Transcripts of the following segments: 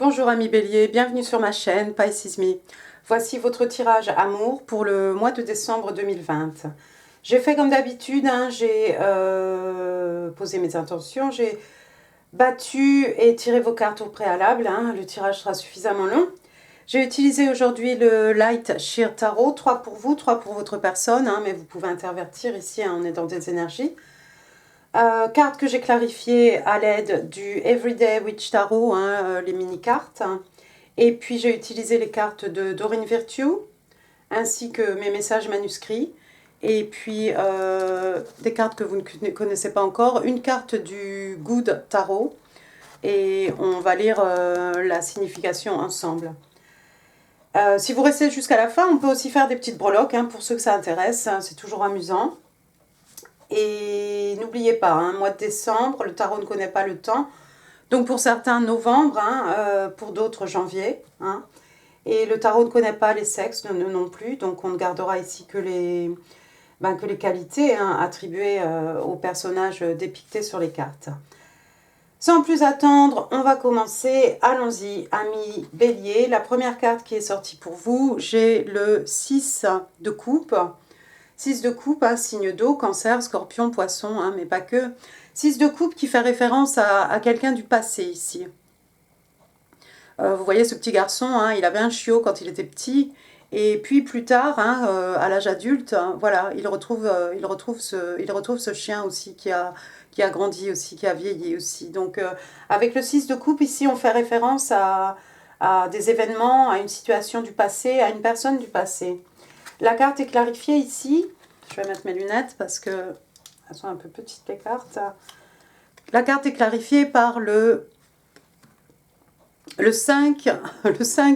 Bonjour amis Bélier, bienvenue sur ma chaîne Pisces Me. Voici votre tirage amour pour le mois de décembre 2020. J'ai fait comme d'habitude, j'ai posé mes intentions, j'ai battu et tiré vos cartes au préalable. Le tirage sera suffisamment long. J'ai utilisé aujourd'hui le Light Sheer Tarot, 3 pour vous, 3 pour votre personne, mais vous pouvez intervertir ici, on est dans des énergies. Cartes que j'ai clarifiées à l'aide du Everyday Witch Tarot, les mini-cartes. Et puis j'ai utilisé les cartes de Doreen Virtue, ainsi que mes messages manuscrits. Et puis des cartes que vous ne connaissez pas encore. Une carte du Good Tarot. Et on va lire la signification ensemble. Si vous restez jusqu'à la fin, on peut aussi faire des petites breloques, pour ceux que ça intéresse. C'est toujours amusant. Et n'oubliez pas, mois de décembre, le tarot ne connaît pas le temps. Donc pour certains, novembre, pour d'autres, janvier. Et le tarot ne connaît pas les sexes non plus, donc on ne gardera ici que les qualités attribuées aux personnages dépictés sur les cartes. Sans plus attendre, on va commencer. Allons-y, amis Bélier. La première carte qui est sortie pour vous, j'ai le 6 de coupe. 6 de coupe, signe d'eau, cancer, scorpion, poisson, mais pas que. 6 de coupe qui fait référence à quelqu'un du passé ici. Vous voyez ce petit garçon, il avait un chiot quand il était petit. Et puis plus tard, à l'âge adulte, voilà, il retrouve ce chien aussi qui a grandi aussi, qui a vieilli aussi. Donc avec le 6 de coupe ici, on fait référence à des événements, à une situation du passé, à une personne du passé. La carte est clarifiée ici. Je vais mettre mes lunettes parce qu'elles sont un peu petites les cartes. La carte est clarifiée par le 5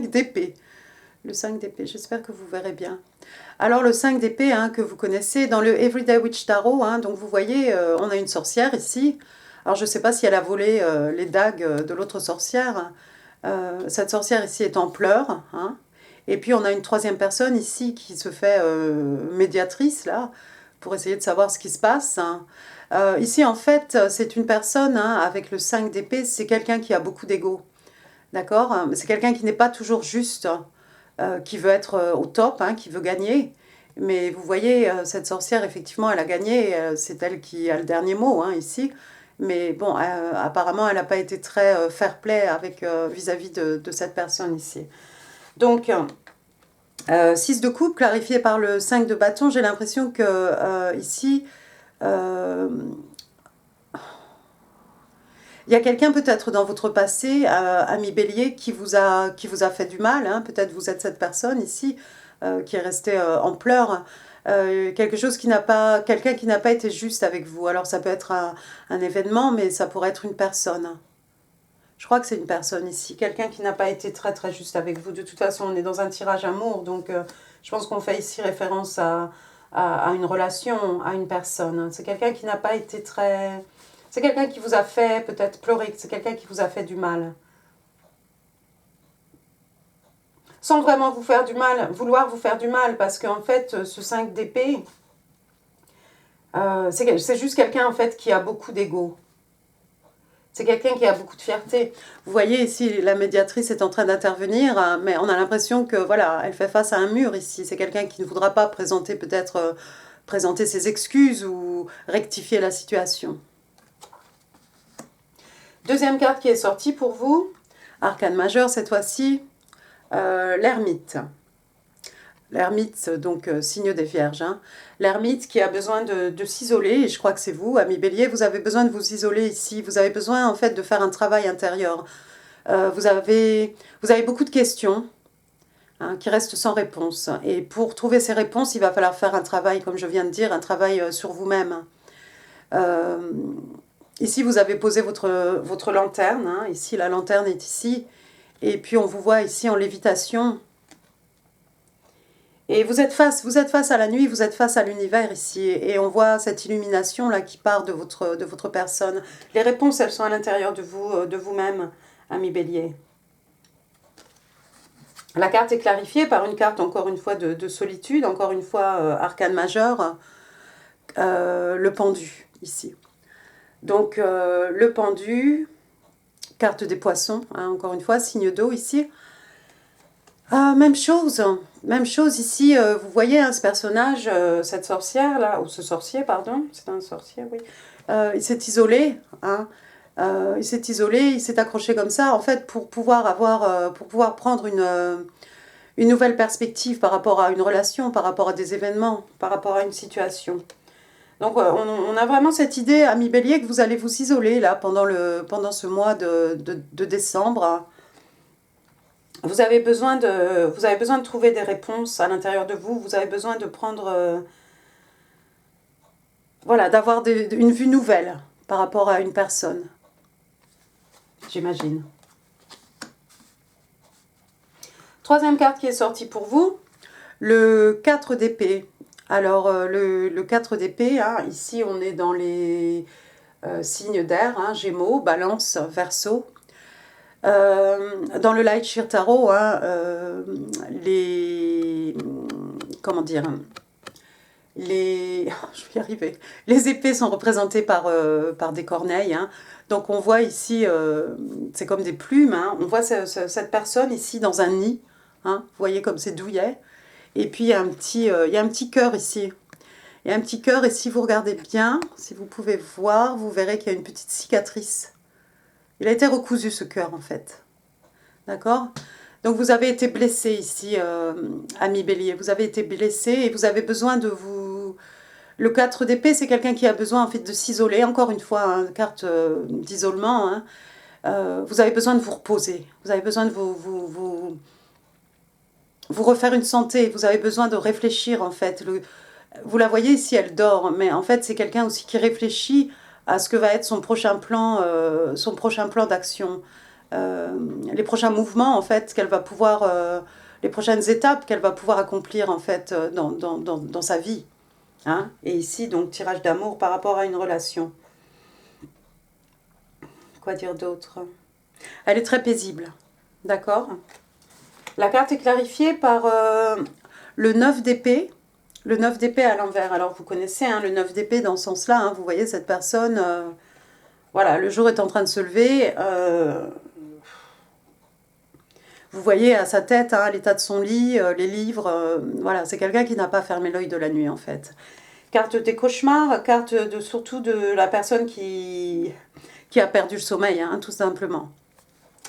d'épée. Le 5 d'épée, j'espère que vous verrez bien. Alors le 5 d'épée que vous connaissez dans le Everyday Witch Tarot, donc vous voyez, on a une sorcière ici. Alors je ne sais pas si elle a volé les dagues de l'autre sorcière. Cette sorcière ici est en pleurs. Et puis on a une troisième personne ici qui se fait médiatrice là, pour essayer de savoir ce qui se passe. Ici en fait c'est une personne avec le 5 d'épée, c'est quelqu'un qui a beaucoup d'ego. D'accord? C'est quelqu'un qui n'est pas toujours juste, qui veut être au top, qui veut gagner. Mais vous voyez, cette sorcière, effectivement, elle a gagné. C'est elle qui a le dernier mot ici. Mais bon, apparemment, elle n'a pas été très fair-play avec vis-à-vis de cette personne ici. Donc, 6 de coupe, clarifié par le 5 de bâton, j'ai l'impression que ici... il y a quelqu'un peut-être dans votre passé, ami Bélier, qui vous a fait du mal. Peut-être vous êtes cette personne ici qui est restée en pleurs. Quelqu'un qui n'a pas été juste avec vous. Alors ça peut être un événement, mais ça pourrait être une personne. Je crois que c'est une personne ici. Quelqu'un qui n'a pas été très très juste avec vous. De toute façon, on est dans un tirage amour, donc je pense qu'on fait ici référence à une relation, à une personne. C'est quelqu'un qui n'a pas été très... C'est quelqu'un qui vous a fait peut-être pleurer, c'est quelqu'un qui vous a fait du mal. Sans vraiment vous faire du mal, vouloir vous faire du mal, parce qu'en fait, ce 5 d'épée, c'est juste quelqu'un en fait qui a beaucoup d'ego. C'est quelqu'un qui a beaucoup de fierté. Vous voyez ici, la médiatrice est en train d'intervenir, mais on a l'impression que voilà, elle fait face à un mur ici. C'est quelqu'un qui ne voudra pas présenter peut-être présenter ses excuses ou rectifier la situation. Deuxième carte qui est sortie pour vous, arcane majeur cette fois-ci, l'ermite. L'ermite, donc signe des vierges. L'ermite qui a besoin de s'isoler, et je crois que c'est vous, ami Bélier, vous avez besoin de vous isoler ici. Vous avez besoin en fait de faire un travail intérieur. Vous avez beaucoup de questions qui restent sans réponse. Et pour trouver ces réponses, il va falloir faire un travail, comme je viens de dire, un travail sur vous-même. Ici, vous avez posé votre lanterne. Ici, la lanterne est ici. Et puis, on vous voit ici en lévitation. Et vous êtes face à la nuit, vous êtes face à l'univers ici. Et on voit cette illumination-là qui part de votre personne. Les réponses, elles sont à l'intérieur de vous-même, ami Bélier. La carte est clarifiée par une carte, encore une fois, de solitude. Encore une fois, arcane majeur. Le pendu, ici. Donc, le pendu Carte des poissons, hein, encore une fois, signe d'eau ici. Même chose ici, vous voyez hein, ce personnage, cette sorcière là, ou ce sorcier, pardon, c'est un sorcier, oui. Il s'est isolé, hein, il s'est isolé, il s'est accroché comme ça, en fait, pour pouvoir prendre une nouvelle perspective par rapport à une relation, par rapport à des événements, par rapport à une situation. Donc on a vraiment cette idée, ami Bélier, que vous allez vous isoler là pendant ce mois de décembre. Vous avez besoin de trouver des réponses à l'intérieur de vous. Vous avez besoin de prendre, voilà, d'avoir une vue nouvelle par rapport à une personne. J'imagine. Troisième carte qui est sortie pour vous, le 4 d'épée. Alors, le 4 d'épée, hein, ici on est dans les signes d'air, hein, Gémeaux, Balance, Verseau. Dans le Light Sheer Tarot, hein, comment dire, je vais y arriver. Les épées sont représentées par des corneilles. Hein. Donc on voit ici, c'est comme des plumes. Hein. On voit cette personne ici dans un nid. Hein. Vous voyez comme c'est douillet. Et puis il y a un petit cœur ici. Il y a un petit cœur et si vous regardez bien, si vous pouvez voir, vous verrez qu'il y a une petite cicatrice. Il a été recousu ce cœur en fait. D'accord ? Donc vous avez été blessé ici, ami Bélier. Vous avez été blessé et vous avez besoin de vous... Le 4 d'épée, c'est quelqu'un qui a besoin en fait de s'isoler. Encore une fois, hein, carte d'isolement. Hein. Vous avez besoin de vous reposer. Vous avez besoin de vous refaire une santé. Vous avez besoin de réfléchir en fait. Vous la voyez ici, elle dort. Mais en fait, c'est quelqu'un aussi qui réfléchit à ce que va être son prochain plan d'action. Les prochains mouvements en fait qu'elle va pouvoir, les prochaines étapes qu'elle va pouvoir accomplir en fait dans sa vie. Hein. Et ici donc tirage d'amour par rapport à une relation. Quoi dire d'autre? Elle est très paisible, d'accord? La carte est clarifiée par le 9 d'épée. Le 9 d'épée à l'envers. Alors vous connaissez hein, le 9 d'épée dans ce sens-là. Hein, vous voyez cette personne, voilà, le jour est en train de se lever. Vous voyez à sa tête, hein, à l'état de son lit, les livres, voilà, c'est quelqu'un qui n'a pas fermé l'œil de la nuit en fait. Carte des cauchemars, carte surtout de la personne qui a perdu le sommeil, hein, tout simplement.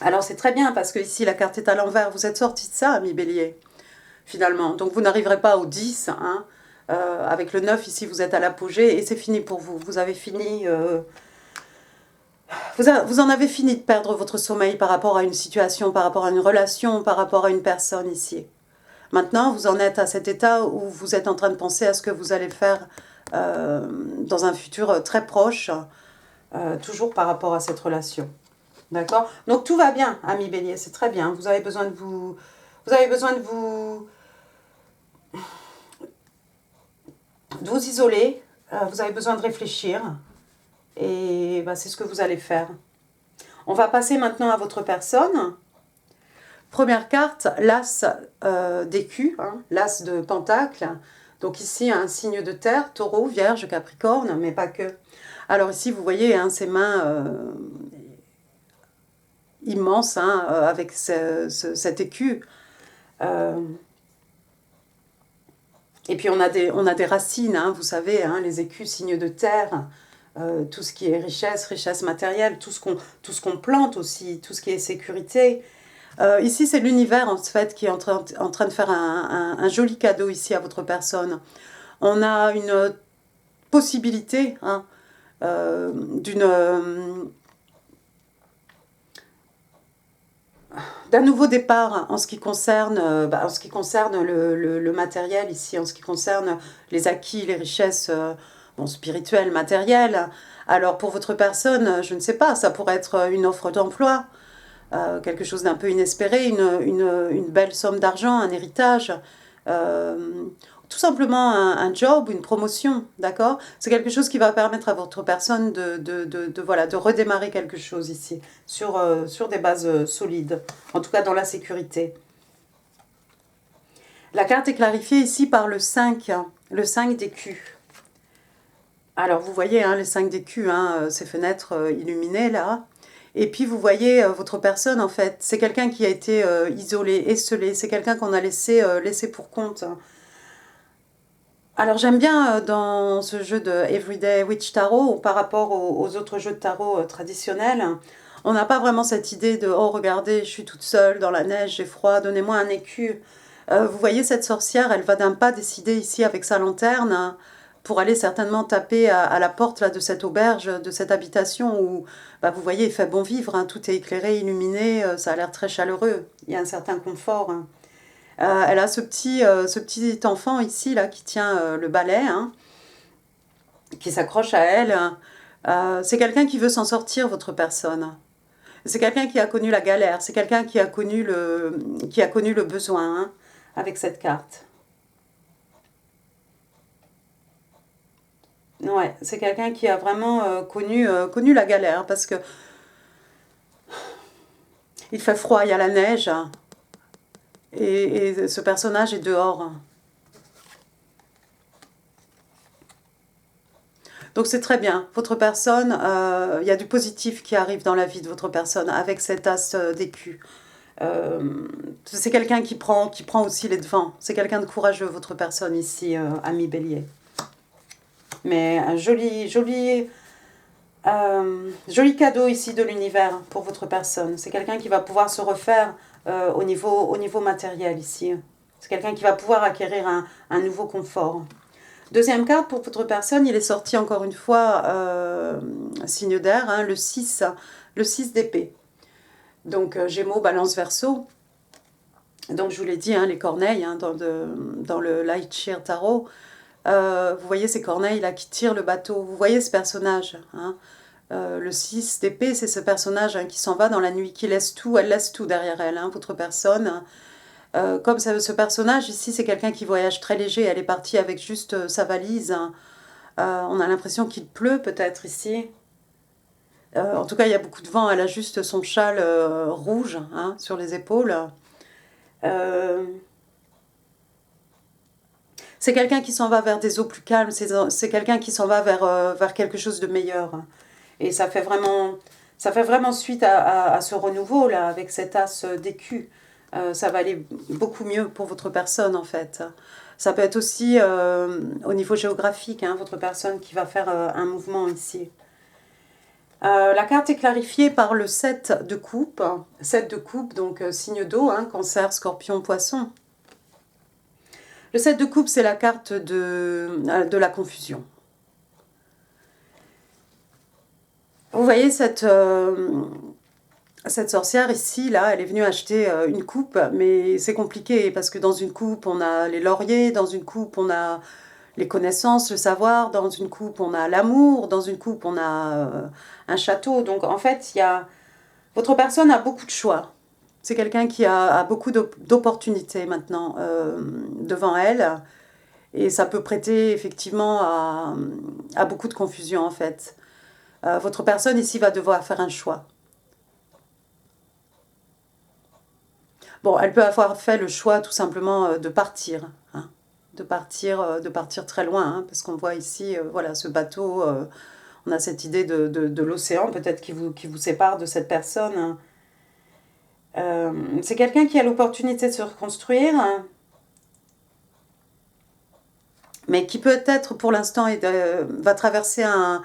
Alors c'est très bien parce que ici la carte est à l'envers, vous êtes sorti de ça, ami Bélier, finalement. Donc vous n'arriverez pas au 10, hein, avec le 9 ici vous êtes à l'apogée et c'est fini pour vous. Vous avez fini... Vous en avez fini de perdre votre sommeil par rapport à une situation, par rapport à une relation, par rapport à une personne ici. Maintenant, vous en êtes à cet état où vous êtes en train de penser à ce que vous allez faire dans un futur très proche, toujours par rapport à cette relation. D'accord? Donc tout va bien, ami Bélier, c'est très bien. Vous avez besoin de vous... Vous avez besoin de vous isoler, vous avez besoin de réfléchir. Et bah, c'est ce que vous allez faire. On va passer maintenant à votre personne. Première carte, l'as d'écus, hein, l'as de pentacle. Donc ici, un signe de terre, taureau, vierge, capricorne, mais pas que. Alors ici, vous voyez hein, ses mains immenses, hein, avec cet écu. Et puis on a des racines, hein, vous savez, hein, les écus, signes de terre. Tout ce qui est richesse matérielle, tout ce qu'on plante aussi, tout ce qui est sécurité. Ici, c'est l'univers en fait qui est en train de faire un joli cadeau ici à votre personne. On a une possibilité hein, d'un nouveau départ en ce qui concerne, le matériel ici, en ce qui concerne les acquis, les richesses spirituelles, matérielles. Alors pour votre personne, je ne sais pas, ça pourrait être une offre d'emploi, quelque chose d'un peu inespéré, une belle somme d'argent, un héritage, tout simplement un job, une promotion, d'accord? C'est quelque chose qui va permettre à votre personne de redémarrer quelque chose ici, sur des bases solides, en tout cas dans la sécurité. La carte est clarifiée ici par le 5 d'écus. Alors vous voyez hein, les 5 d'écus, hein, ces fenêtres illuminées là. Et puis vous voyez votre personne en fait, c'est quelqu'un qui a été isolé, esseulé, c'est quelqu'un qu'on a laissé pour compte. Alors j'aime bien dans ce jeu de Everyday Witch Tarot, par rapport aux autres jeux de tarot traditionnels, on n'a pas vraiment cette idée de «Oh regardez, je suis toute seule dans la neige, j'ai froid, donnez-moi un écu». Vous voyez cette sorcière, elle va d'un pas décider ici avec sa lanterne pour aller certainement taper à la porte là, de cette auberge, de cette habitation où, bah, vous voyez, il fait bon vivre, hein, tout est éclairé, illuminé, ça a l'air très chaleureux, il y a un certain confort. Hein. Elle a ce petit enfant ici là qui tient le balai, hein, qui s'accroche à elle. C'est quelqu'un qui veut s'en sortir, votre personne. C'est quelqu'un qui a connu la galère, c'est quelqu'un qui a connu le besoin hein, avec cette carte. Ouais, c'est quelqu'un qui a vraiment connu la galère parce que il fait froid, il y a la neige et ce personnage est dehors. Donc c'est très bien. Votre personne, il y a du positif qui arrive dans la vie de votre personne avec cet as d'écu. C'est quelqu'un qui prend aussi les devants. C'est quelqu'un de courageux, votre personne ici, ami Bélier. Mais un joli cadeau ici de l'univers pour votre personne. C'est quelqu'un qui va pouvoir se refaire au niveau matériel ici. C'est quelqu'un qui va pouvoir acquérir un nouveau confort. Deuxième carte pour votre personne, il est sorti encore une fois signe d'air, hein, le 6 d'épée. Donc Gémeaux, Balance, Verseau. Donc je vous l'ai dit, hein, les corneilles hein, dans le Light Shear Tarot. Vous voyez ces corneilles là qui tirent le bateau. Vous voyez ce personnage. Hein, le 6 d'épée, c'est ce personnage hein, qui s'en va dans la nuit, qui laisse tout, elle laisse tout derrière elle, hein, votre personne. Comme ce personnage ici, c'est quelqu'un qui voyage très léger. Elle est partie avec juste sa valise. Hein. On a l'impression qu'il pleut peut-être ici. En tout cas, il y a beaucoup de vent. Elle a juste son châle rouge hein, sur les épaules. C'est quelqu'un qui s'en va vers des eaux plus calmes. C'est quelqu'un qui s'en va vers quelque chose de meilleur. Et ça fait vraiment suite à ce renouveau là avec cet as d'écu. Ça va aller beaucoup mieux pour votre personne en fait. Ça peut être aussi au niveau géographique, hein, votre personne qui va faire un mouvement ici. La carte est clarifiée par le 7 de coupe. 7 de coupe, donc signe d'eau, hein, cancer, scorpion, poisson. Le 7 de coupe, c'est la carte de la confusion. Vous voyez cette sorcière ici, là, elle est venue acheter une coupe, mais c'est compliqué parce que dans une coupe, on a les lauriers, dans une coupe, on a les connaissances, le savoir, dans une coupe, on a l'amour, dans une coupe, on a un château. Donc en fait, votre personne a beaucoup de choix. C'est quelqu'un qui a beaucoup d'opportunités maintenant devant elle. Et ça peut prêter effectivement à beaucoup de confusion en fait. Votre personne ici va devoir faire un choix. Bon, elle peut avoir fait le choix tout simplement de partir. Hein, de partir très loin. Hein, parce qu'on voit ici, voilà, ce bateau. On a cette idée de l'océan peut-être qui vous sépare de cette personne. Hein. C'est quelqu'un qui a l'opportunité de se reconstruire. Hein, mais qui peut-être pour l'instant va traverser un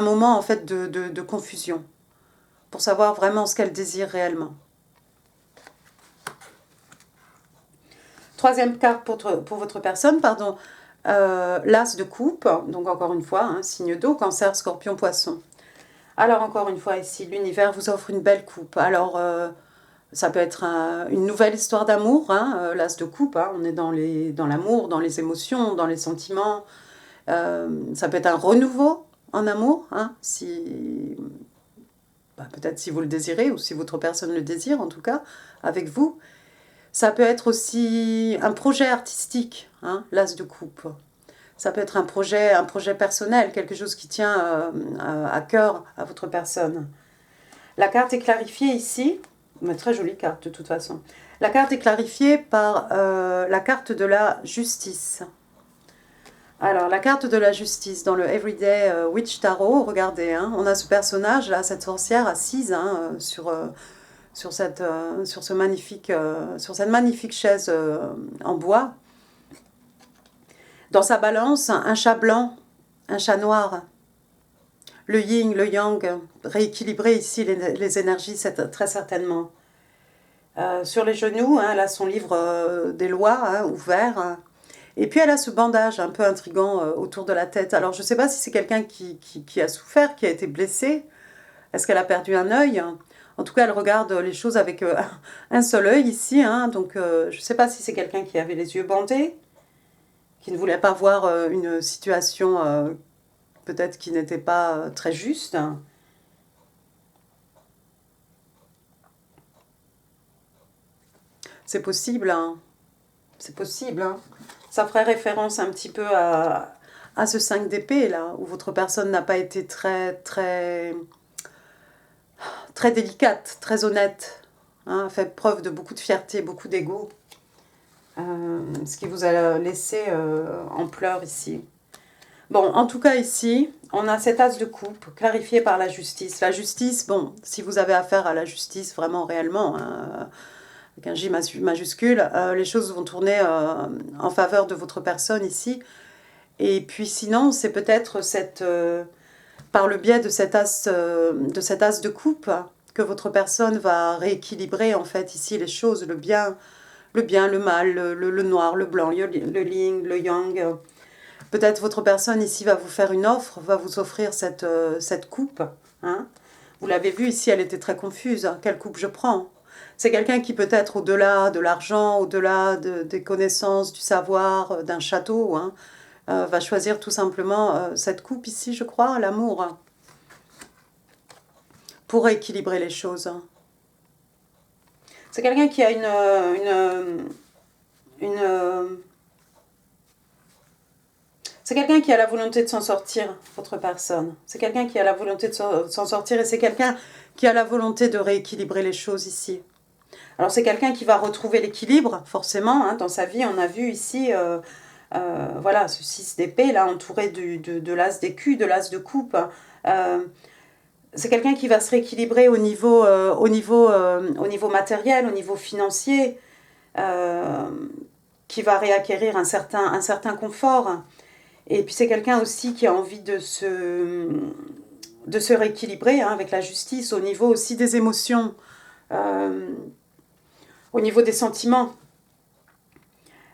moment en fait de confusion pour savoir vraiment ce qu'elle désire réellement. Troisième carte pour votre personne, pardon, l'as de coupe, donc encore une fois, hein, signe d'eau, cancer, scorpion, poisson. Alors encore une fois ici, l'univers vous offre une belle coupe. Alors ça peut être une nouvelle histoire d'amour, hein, l'as de coupe, hein, on est dans l'amour, dans les émotions, dans les sentiments. Ça peut être un renouveau en amour, hein, peut-être si vous le désirez ou si votre personne le désire en tout cas, avec vous. Ça peut être aussi un projet artistique, hein, l'as de coupe. Ça peut être un projet personnel, quelque chose qui tient à cœur à votre personne. La carte est clarifiée ici. Une très jolie carte de toute façon. La carte est clarifiée par la carte de la justice. Alors, la carte de la justice dans le Everyday Witch Tarot, regardez, hein, on a ce personnage, là, cette sorcière assise hein, sur cette magnifique chaise en bois. Dans sa balance, un chat blanc, un chat noir. Le yin, le yang, rééquilibrer ici les énergies, très certainement. Sur les genoux, hein, elle a son livre des lois hein, ouvert. Et puis elle a ce bandage un peu intriguant autour de la tête. Alors je ne sais pas si c'est quelqu'un qui a souffert, qui a été blessé. Est-ce qu'elle a perdu un œil? En tout cas, elle regarde les choses avec un seul œil ici. Hein, donc je ne sais pas si c'est quelqu'un qui avait les yeux bandés, qui ne voulait pas voir une situation peut-être qui n'était pas très juste. C'est possible, hein. C'est possible, hein. Ça ferait référence un petit peu à ce 5 d'épée, là, où votre personne n'a pas été très délicate, très honnête, hein, fait preuve de beaucoup de fierté, beaucoup d'ego. Ce qui vous a laissé en pleurs ici. Bon, en tout cas ici, on a cet as de coupe clarifié par la justice. La justice, bon, si vous avez affaire à la justice vraiment réellement, hein, avec un J majuscule, les choses vont tourner en faveur de votre personne ici. Et puis sinon, c'est peut-être par le biais de cet as de coupe que votre personne va rééquilibrer en fait ici les choses, le bien, le mal, le noir, le blanc, le yin, le yang. Peut-être votre personne ici va vous faire une offre, va vous offrir cette coupe. Hein. Vous l'avez vu ici, elle était très confuse. Quelle coupe je prends? C'est quelqu'un qui peut être au-delà de l'argent, au-delà des connaissances, du savoir, d'un château, hein, va choisir tout simplement cette coupe ici, je crois, l'amour, pour équilibrer les choses. C'est quelqu'un qui a c'est quelqu'un qui a la volonté de s'en sortir, votre personne. C'est quelqu'un qui a la volonté de s'en sortir et c'est quelqu'un qui a la volonté de rééquilibrer les choses ici. Alors c'est quelqu'un qui va retrouver l'équilibre, forcément, hein, dans sa vie. On a vu ici, voilà, ce 6 d'épée, là, entouré de l'as d'écu, de l'as de coupe. C'est quelqu'un qui va se rééquilibrer au niveau matériel, au niveau financier, qui va réacquérir un certain confort. Et puis c'est quelqu'un aussi qui a envie de se rééquilibrer hein, avec la justice au niveau aussi des émotions, au niveau des sentiments,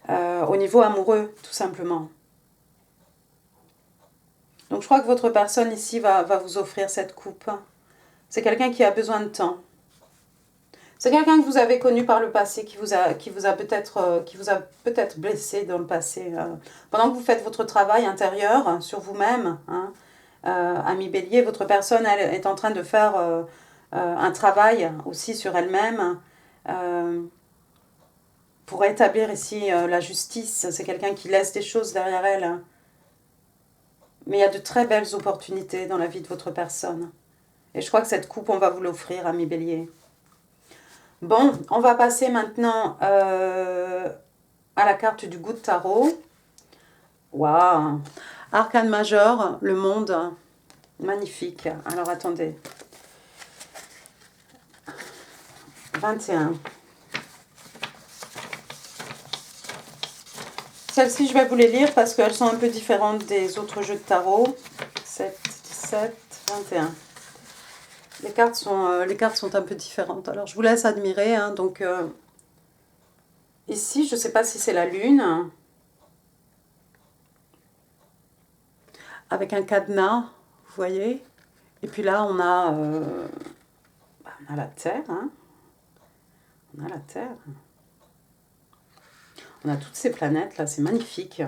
au niveau amoureux, tout simplement. Donc je crois que votre personne ici va vous offrir cette coupe. C'est quelqu'un qui a besoin de temps. C'est quelqu'un que vous avez connu par le passé, qui vous a peut-être blessé dans le passé. Pendant que vous faites votre travail intérieur sur vous-même, hein, ami Bélier, votre personne elle, est en train de faire un travail aussi sur elle-même pour établir ici la justice. C'est quelqu'un qui laisse des choses derrière elle. Mais il y a de très belles opportunités dans la vie de votre personne. Et je crois que cette coupe, on va vous l'offrir, ami Bélier. Bon, on va passer maintenant à la carte du Good Tarot. Waouh! Arcane majeur, le monde. Magnifique. Alors, attendez. 21. Celles-ci, je vais vous les lire parce qu'elles sont un peu différentes des autres jeux de tarot. 7, 17, 21. Les cartes sont un peu différentes. Alors, je vous laisse admirer. Hein. Donc, ici, je ne sais pas si c'est la lune. Avec un cadenas, vous voyez. Et puis là, on a la Terre. Hein. On a la Terre. On a toutes ces planètes là, c'est magnifique.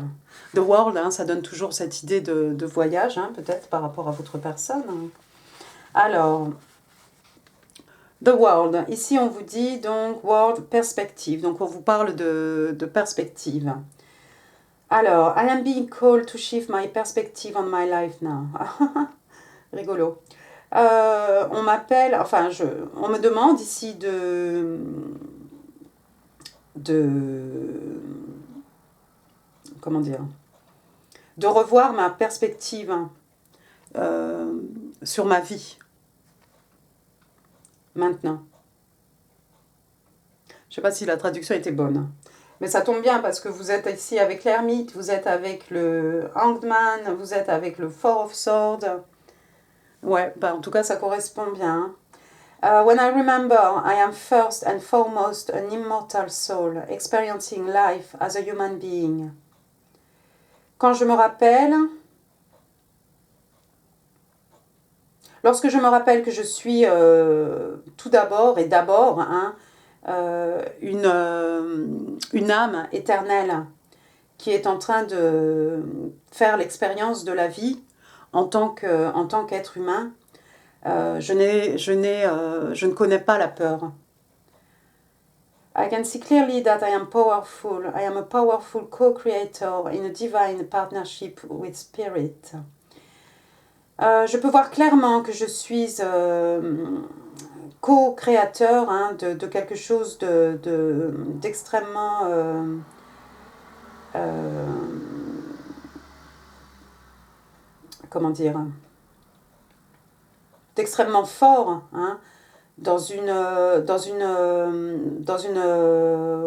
The World, hein, ça donne toujours cette idée de voyage, hein, peut-être par rapport à votre personne. Alors, The World, ici on vous dit donc World Perspective, donc on vous parle de perspective. Alors, I am being called to shift my perspective on my life now. Rigolo. On m'appelle, enfin, on me demande ici comment dire, de revoir ma perspective sur ma vie, maintenant. Je ne sais pas si la traduction était bonne. Mais ça tombe bien parce que vous êtes ici avec l'ermite, vous êtes avec le Hanged Man, vous êtes avec le Four of Swords. Ouais, bah en tout cas ça correspond bien. When I remember, I am first and foremost an immortal soul, experiencing life as a human being. Quand je me rappelle, lorsque je me rappelle que je suis tout d'abord et d'abord une âme éternelle qui est en train de faire l'expérience de la vie en tant qu'être humain, je ne connais pas la peur. I can see clearly that I am powerful. I am a powerful co-creator in a divine partnership with spirit. Je peux voir clairement que je suis co-créateur de quelque chose d'extrêmement comment dire, d'extrêmement fort, dans une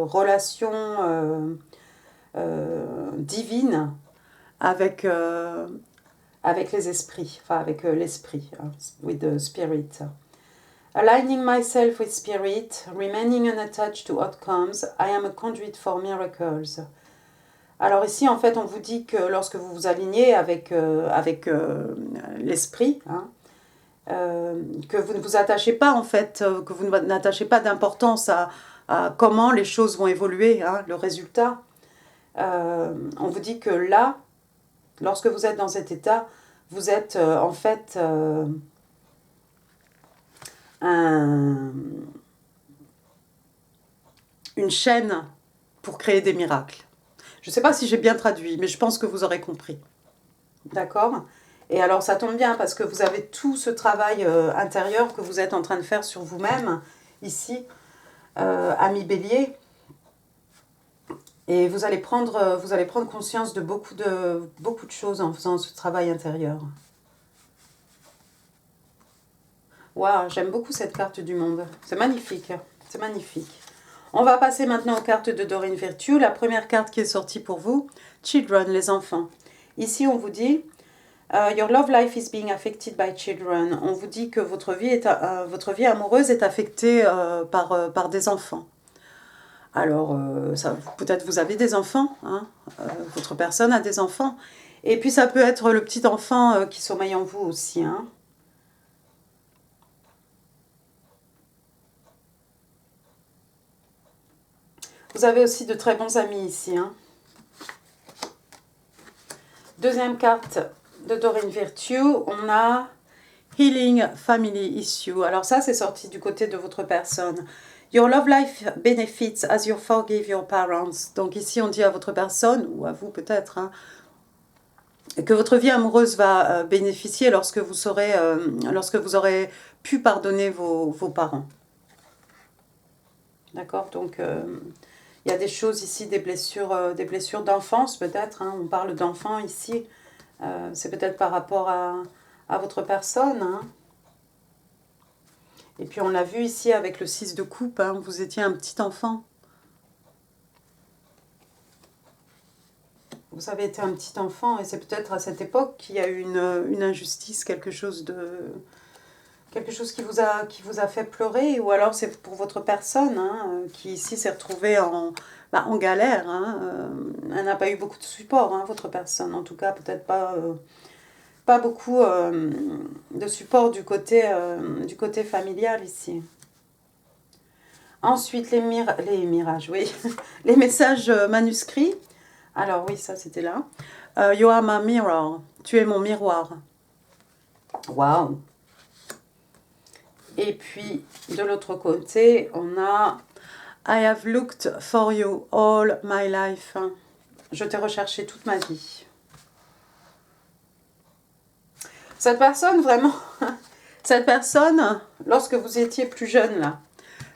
relation divine avec les esprits, enfin avec l'esprit, with the spirit. Aligning myself with spirit, remaining unattached to outcomes, I am a conduit for miracles. Alors ici, en fait, on vous dit que lorsque vous vous alignez avec l'esprit, que vous ne vous attachez pas, en fait, que vous n'attachez pas d'importance à comment les choses vont évoluer, le résultat. On vous dit que là, lorsque vous êtes dans cet état, vous êtes en fait une chaîne pour créer des miracles. Je ne sais pas si j'ai bien traduit, mais je pense que vous aurez compris. D'accord ? Et alors ça tombe bien parce que vous avez tout ce travail intérieur que vous êtes en train de faire sur vous-même, ici, ami Bélier. Et vous allez prendre conscience de beaucoup de choses en faisant ce travail intérieur. Waouh, j'aime beaucoup cette carte du monde. C'est magnifique, c'est magnifique. On va passer maintenant aux cartes de Doreen Virtue. La première carte qui est sortie pour vous, Children, les enfants. Ici, on vous dit, Your love life is being affected by children. On vous dit que votre vie amoureuse est affectée par des enfants. Alors, peut-être vous avez des enfants, votre personne a des enfants. Et puis, ça peut être le petit enfant qui sommeille en vous aussi, Vous avez aussi de très bons amis ici. Deuxième carte de Doreen Virtue, on a Healing Family Issue. Alors ça, c'est sorti du côté de votre personne. Your love life benefits as you forgive your parents. Donc ici, on dit à votre personne, ou à vous peut-être, que votre vie amoureuse va bénéficier lorsque vous aurez pu pardonner vos parents. D'accord ? Donc, il y a des choses ici, des blessures d'enfance peut-être. On parle d'enfants ici. C'est peut-être par rapport à votre personne. Et puis on l'a vu ici avec le 6 de coupe, vous étiez un petit enfant. Vous avez été un petit enfant et c'est peut-être à cette époque qu'il y a eu une injustice, quelque chose qui vous a fait pleurer, ou alors c'est pour votre personne qui ici s'est retrouvée en galère. Elle n'a pas eu beaucoup de support, votre personne. En tout cas, peut-être pas beaucoup de support du côté familial ici. Ensuite, les mirages, oui. Les messages manuscrits. Alors oui, ça c'était là. You are my mirror. Tu es mon miroir. Waouh. Et puis, de l'autre côté, on a I have looked for you all my life. Je t'ai recherché toute ma vie. Cette personne, vraiment, lorsque vous étiez plus jeune, là,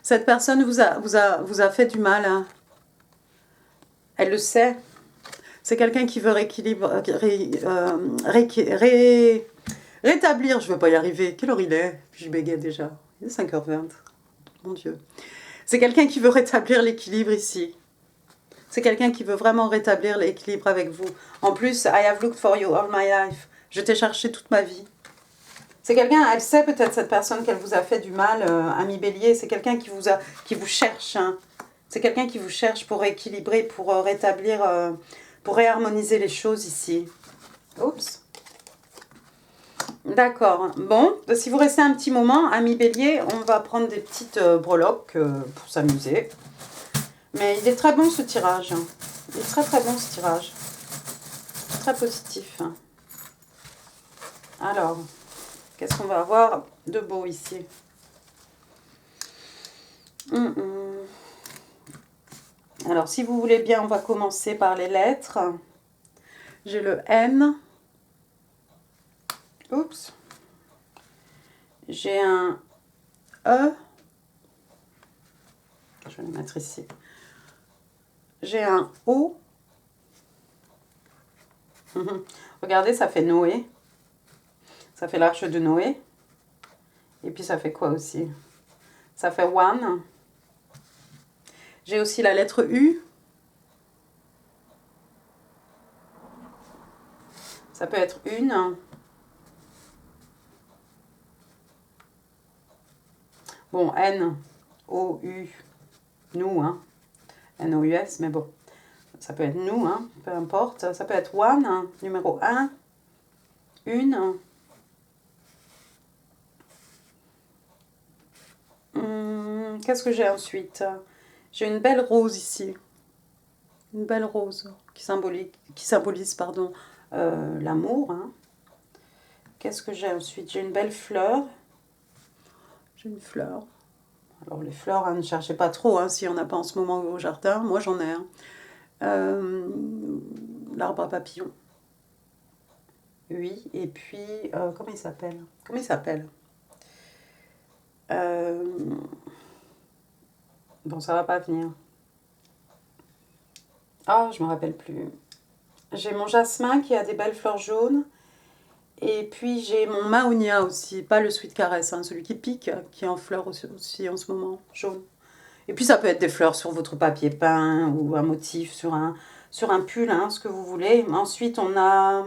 cette personne vous a fait du mal. Elle le sait. C'est quelqu'un qui veut rétablir, je ne vais pas y arriver. Quelle heure il est? J'y bégaye déjà. Il est 5h20. Mon Dieu. C'est quelqu'un qui veut rétablir l'équilibre ici. C'est quelqu'un qui veut vraiment rétablir l'équilibre avec vous. En plus, I have looked for you all my life. Je t'ai cherché toute ma vie. C'est quelqu'un, elle sait peut-être cette personne qu'elle vous a fait du mal, ami Bélier. C'est quelqu'un qui vous cherche. Hein. C'est quelqu'un qui vous cherche pour équilibrer, pour rétablir, pour réharmoniser les choses ici. Oups. D'accord. Bon, si vous restez un petit moment, ami Bélier, on va prendre des petites breloques pour s'amuser. Mais il est très bon ce tirage. Il est très très bon ce tirage. Très positif. Alors, qu'est-ce qu'on va avoir de beau ici? Alors, si vous voulez bien, on va commencer par les lettres. J'ai le N. Oups. J'ai un E. Je vais le mettre ici. J'ai un O. Regardez, ça fait Noé. Ça fait l'arche de Noé. Et puis ça fait quoi aussi? Ça fait One. J'ai aussi la lettre U. Ça peut être une. Bon, N, O, U, nous, hein. N-O-U-S, mais bon. Ça peut être nous, hein, peu importe. Ça peut être one, hein, numéro 1, une. Qu'est-ce que j'ai ensuite? J'ai une belle rose ici. Une belle rose qui symbolise pardon, l'amour. Hein. Qu'est-ce que j'ai ensuite? J'ai une belle fleur. J'ai une fleur. Alors les fleurs, hein, ne cherchez pas trop, hein, s'il n'y en a pas en ce moment au jardin. Moi j'en ai. Hein. L'arbre à papillons. Oui, et puis, comment il s'appelle? Comment il s'appelle? Bon, ça va pas venir. Ah, je me rappelle plus. J'ai mon jasmin qui a des belles fleurs jaunes. Et puis j'ai mon mahonia aussi, pas le sweet caress, hein, celui qui pique, qui est en fleurs aussi en ce moment, jaune. Et puis ça peut être des fleurs sur votre papier peint ou un motif sur un pull, hein, ce que vous voulez. Ensuite on a...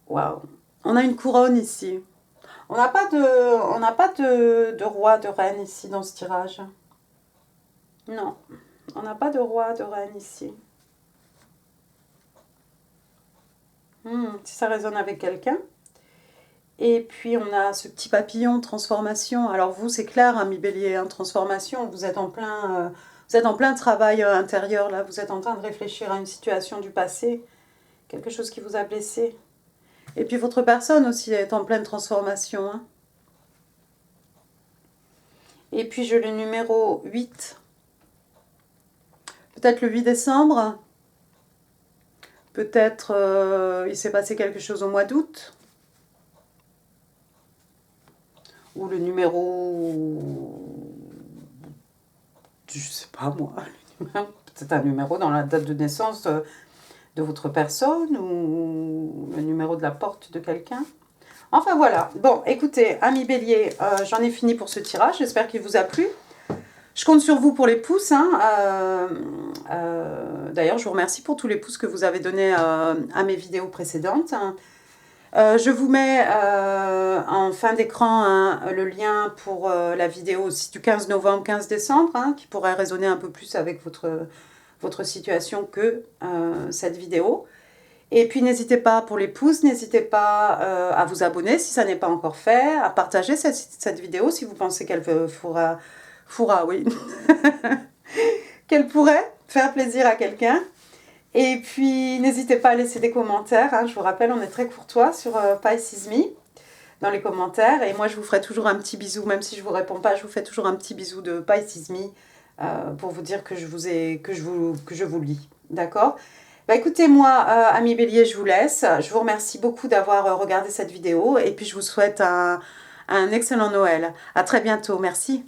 Waouh. On a une couronne ici. On n'a pas de roi, de reine ici dans ce tirage. Non, on n'a pas de roi, de reine ici. Si ça résonne avec quelqu'un. Et puis on a ce petit papillon, transformation. Alors vous, c'est clair, hein, mi Bélier, hein, transformation, vous êtes en plein travail intérieur, là. Vous êtes en train de réfléchir à une situation du passé, quelque chose qui vous a blessé. Et puis votre personne aussi est en pleine transformation. Hein. Et puis j'ai le numéro 8. Peut-être le 8 décembre. Peut-être il s'est passé quelque chose au mois d'août. Ou le numéro... Je sais pas moi. Peut-être un numéro dans la date de naissance de votre personne ou le numéro de la porte de quelqu'un. Enfin voilà. Bon, écoutez, amis Bélier, j'en ai fini pour ce tirage. J'espère qu'il vous a plu. Je compte sur vous pour les pouces. Hein. D'ailleurs, je vous remercie pour tous les pouces que vous avez donnés à mes vidéos précédentes. Hein. Je vous mets en fin d'écran hein, le lien pour la vidéo aussi du 15 novembre, 15 décembre, hein, qui pourrait résonner un peu plus avec votre situation que cette vidéo. Et puis n'hésitez pas pour les pouces, n'hésitez pas à vous abonner si ça n'est pas encore fait, à partager cette vidéo si vous pensez qu'elle oui, qu'elle pourrait faire plaisir à quelqu'un. Et puis, n'hésitez pas à laisser des commentaires. Hein. Je vous rappelle, on est très courtois sur Pisces Me dans les commentaires. Et moi, je vous ferai toujours un petit bisou, même si je ne vous réponds pas, je vous fais toujours un petit bisou de Pisces Me pour vous dire que je vous lis. D'accord? Bah, écoutez, moi, amis Bélier, je vous laisse. Je vous remercie beaucoup d'avoir regardé cette vidéo. Et puis, je vous souhaite un excellent Noël. À très bientôt. Merci.